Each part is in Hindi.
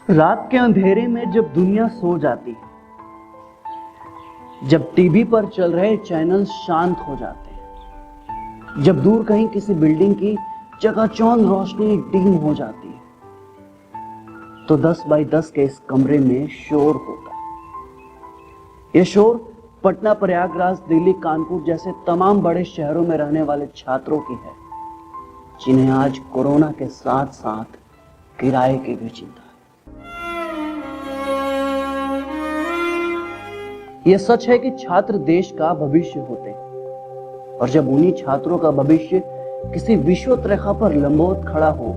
रात के अंधेरे में जब दुनिया सो जाती है, जब टीवी पर चल रहे चैनल शांत हो जाते हैं, जब दूर कहीं किसी बिल्डिंग की चकाचौंध रोशनी डिम हो जाती है, तो 10 बाई 10 के इस कमरे में शोर होता है। यह शोर पटना, प्रयागराज, दिल्ली, कानपुर जैसे तमाम बड़े शहरों में रहने वाले छात्रों की है, जिन्हें आज कोरोना के साथ साथ किराए की भी चिंता है। यह सच है कि छात्र देश का भविष्य होते हैं, और जब उन्हीं छात्रों का भविष्य किसी विषुवत रेखा पर लंबवत खड़ा हो,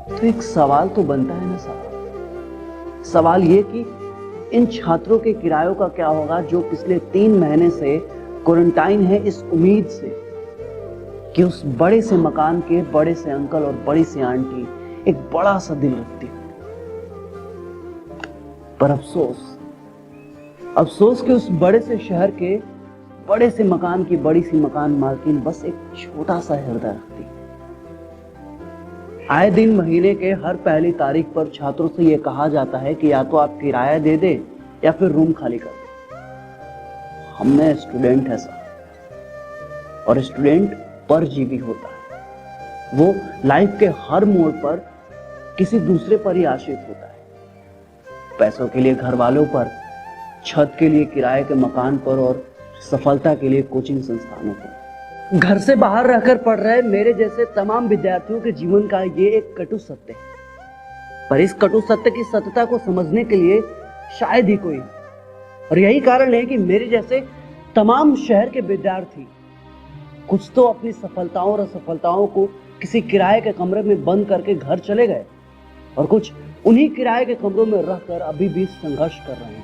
तो एक सवाल तो बनता है ना साहब। सवाल यह कि इन छात्रों के किरायों का क्या होगा, जो पिछले 3 महीने से क्वारंटाइन है, इस उम्मीद से कि उस बड़े से मकान के बड़े से अंकल और बड़ी सी आंटी एक बड़ा सा दिल रखती है। पर अफसोस कि उस बड़े से शहर के बड़े से मकान की बड़ी सी मकान मालकिन बस एक छोटा सा हृदय रखती है। आए दिन महीने के हर पहली तारीख पर छात्रों से यह कहा जाता है कि या तो आप किराया दे दे या फिर रूम खाली कर दे। हमने स्टूडेंट है सर, और स्टूडेंट परजीवी होता है। वो लाइफ के हर मोड़ पर किसी दूसरे पर ही आश्रित होता है। पैसों के लिए घर वालों पर, छत के लिए किराए के मकान पर, और सफलता के लिए कोचिंग संस्थानों पर। घर से बाहर रहकर पढ़ रहे मेरे जैसे तमाम विद्यार्थियों के जीवन का ये एक कटु सत्य है। पर इस कटु सत्य की सत्यता को समझने के लिए शायद ही कोई, और यही कारण है कि मेरे जैसे तमाम शहर के विद्यार्थी कुछ तो अपनी सफलताओं और असफलताओं को किसी किराए के कमरे में बंद करके घर चले गए, और कुछ उन्हीं किराए के कमरों में रहकर अभी भी संघर्ष कर रहे हैं।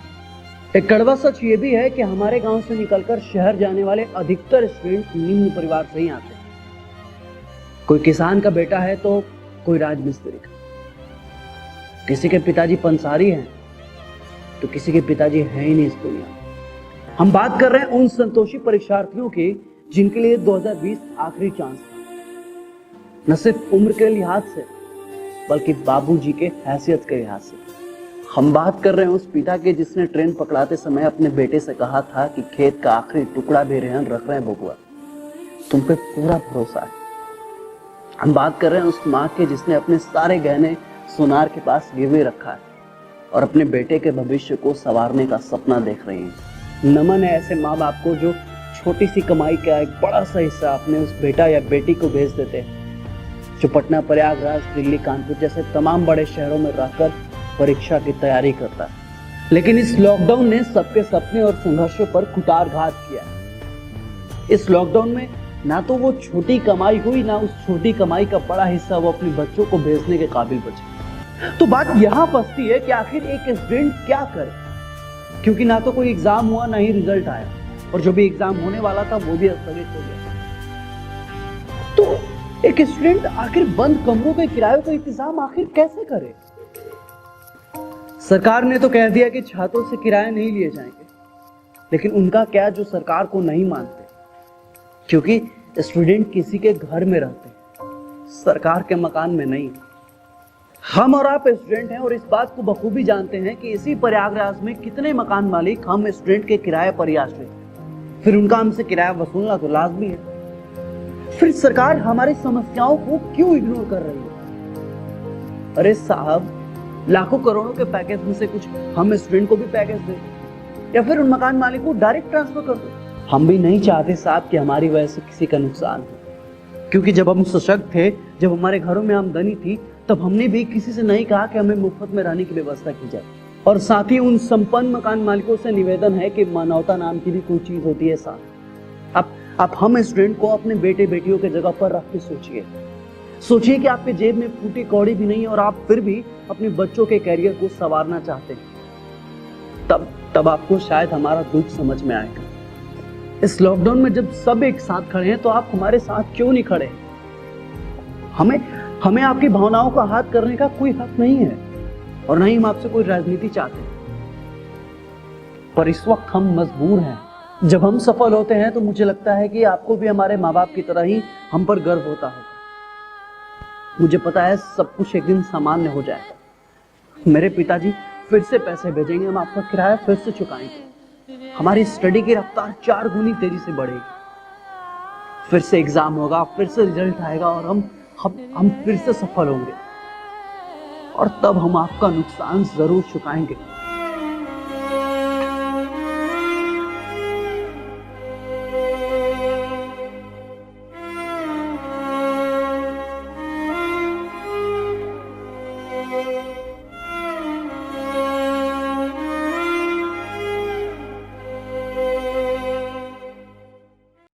एक कड़वा सच ये भी है कि हमारे गांव से निकलकर शहर जाने वाले अधिकतर स्टूडेंट निम्न परिवार से ही आते हैं। कोई किसान का बेटा है तो कोई राजमिस्त्री का, किसी के पिताजी पंसारी हैं तो किसी के पिताजी हैं ही नहीं इस दुनिया में। हम बात कर रहे हैं उन संतोषी परीक्षार्थियों की जिनके लिए 2020 आखिरी चांस था, न सिर्फ उम्र के लिहाज से बल्कि बाबूजी के हैसियत के लिहाज से। हम बात कर रहे हैं उस पिता के जिसने ट्रेन पकड़ाते समय अपने बेटे से कहा था कि खेत का आखिरी टुकड़ा भी रहन रख रहे हैं बबुआ, तुम पे पूरा भरोसा है। हम बात कर रहे हैं उस माँ के जिसने अपने सारे गहने सुनार के पास गिरवे रखा है और अपने बेटे के भविष्य को संवारने का सपना देख रही है। नमन है ऐसे माँ बाप को जो छोटी सी कमाई का एक बड़ा सा हिस्सा अपने उस बेटा या बेटी को भेज देते हैं, जो पटना, प्रयागराज, दिल्ली, कानपुर जैसे तमाम बड़े शहरों में रहकर परीक्षा की तैयारी करता है। लेकिन इस लॉकडाउन ने सबके सपने और संघर्षों पर कुठाराघात किया। इस लॉकडाउन में ना तो वो छोटी कमाई हुई, ना उस छोटी कमाई का बड़ा हिस्सा वो अपने बच्चों को भेजने के काबिल बचे। तो बात यहाँ फंसती है कि आखिर एक स्टूडेंट क्या करे, क्योंकि ना तो कोई एग्जाम हुआ, ना ही रिजल्ट आया, और जो भी एग्जाम होने वाला था वो भी स्थगित हो गया। तो एक स्टूडेंट आखिर बंद कमरों के किरायों का इंतजाम आखिर कैसे करे? सरकार ने तो कह दिया कि छात्रों से किराया नहीं लिए जाएंगे, लेकिन उनका क्या जो सरकार को नहीं मानते, क्योंकि स्टूडेंट किसी के घर में रहते हैं, सरकार के मकान में नहीं। हम और आप स्टूडेंट हैं और इस बात को बखूबी जानते हैं कि इसी प्रयागराज में कितने मकान मालिक हम स्टूडेंट के किराए पर ही आश्रित हैं। फिर उनका हमसे किराया वसूलना तो लाजमी है। फिर सरकार हमारी समस्याओं को क्यों इग्नोर कर रही है? अरे साहब, लाखों करोड़ों के पैकेज में से कुछ हम स्टूडेंट को भी पैकेज दे, या फिर उन मकान मालिक को डायरेक्ट ट्रांसफर कर दो। हम भी नहीं चाहते साहब कि हमारी वजह से किसी का नुकसान हो, क्योंकि जब हम सशक्त थे, जब हमारे घरों में आमदनी थी, तब हमने भी किसी से नहीं कहा कि हमें मुफ्त में रहने की व्यवस्था की जाए। और साथ ही उन संपन्न मकान मालिकों से निवेदन है कि मानवता नाम की भी कोई चीज होती है साथ। अब हम स्टूडेंट को अपने बेटे बेटियों के जगह पर रख के सोचिए कि आपके जेब में फूटी कौड़ी भी नहीं और आप फिर भी अपने बच्चों के कैरियर को संवारना चाहते हैं। तब आपको शायद हमारा दुख समझ में आएगा। इस लॉकडाउन में जब सब एक साथ खड़े हैं, तो आप हमारे साथ क्यों नहीं खड़े? हमें आपकी भावनाओं का हाथ करने का कोई हक नहीं है, और नहीं हम आपसे कोई राजनीति चाहते। पर इस वक्त हम मजबूर हैं। जब हम सफल होते हैं तो मुझे लगता है कि आपको भी हमारे माँ बाप की तरह ही हम पर गर्व होता होगा। मुझे पता है सब कुछ एक दिन सामान्य हो जाएगा, मेरे पिताजी फिर से पैसे भेजेंगे, हम आपका किराया फिर से चुकाएंगे, हमारी स्टडी की रफ्तार 4 गुनी तेजी से बढ़ेगी, फिर से एग्जाम होगा, फिर से रिजल्ट आएगा और हम फिर से सफल होंगे और तब हम आपका नुकसान जरूर चुकाएंगे।